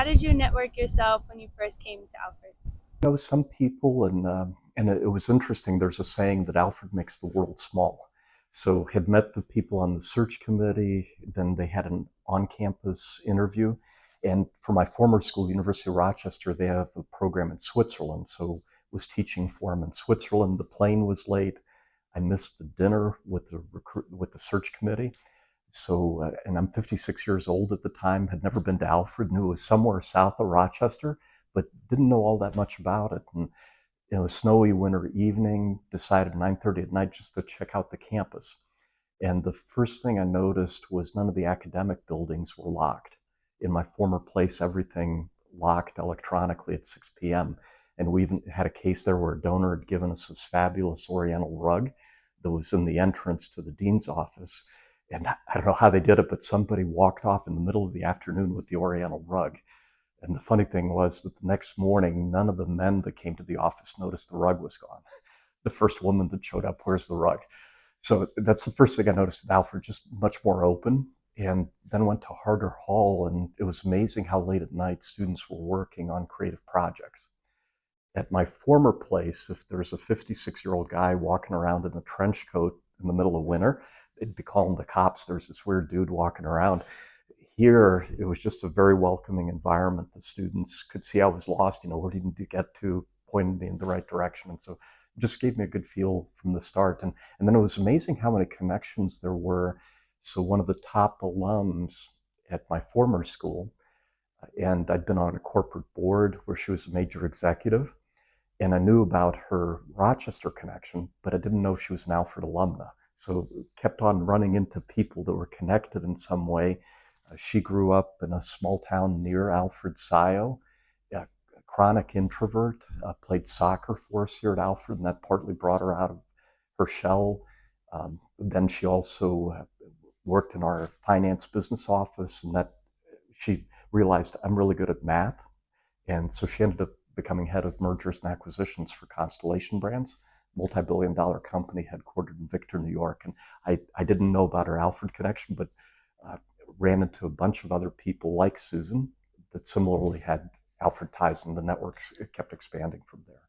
did you network yourself when you first came to Alfred? Know some people, and it was interesting. There's a saying that Alfred makes the world small. So had met the people on the search committee. Then they had an on-campus interview, and for my former school, University of Rochester, they have a program in Switzerland. So was teaching for them in Switzerland. The plane was late. I missed the dinner with the search committee. So, and I'm 56 years old at the time, had never been to Alfred, knew it was somewhere south of Rochester, but didn't know all that much about it. And a snowy winter evening, decided 9:30 at night just to check out the campus. And the first thing I noticed was none of the academic buildings were locked. In my former place, everything locked electronically at 6 p.m. And we even had a case there where a donor had given us this fabulous Oriental rug that was in the entrance to the dean's office. And I don't know how they did it, but somebody walked off in the middle of the afternoon with the Oriental rug. And the funny thing was that the next morning, none of the men that came to the office noticed the rug was gone. The first woman that showed up, where's the rug? So that's the first thing I noticed at Alfred, just much more open. And then went to Harder Hall, and it was amazing how late at night students were working on creative projects. At my former place, if there's a 56-year-old guy walking around in a trench coat in the middle of winter, they'd be calling the cops. There's this weird dude walking around. Here, it was just a very welcoming environment. The students could see I was lost, where do you need to get to, pointed me in the right direction. And so it just gave me a good feel from the start. And then it was amazing how many connections there were. So one of the top alums at my former school, and I'd been on a corporate board where she was a major executive, and I knew about her Rochester connection, but I didn't know she was an Alfred alumna. So kept on running into people that were connected in some way. She grew up in a small town near Alfred, Scio, a chronic introvert, played soccer for us here at Alfred, and that partly brought her out of her shell. Then she also worked in our finance business office, and that she realized I'm really good at math. And so she ended up becoming head of mergers and acquisitions for Constellation Brands, multi-billion-dollar company headquartered in Victor, New York. And I didn't know about her Alfred connection, but ran into a bunch of other people like Susan that similarly had Alfred ties, and the networks kept expanding from there.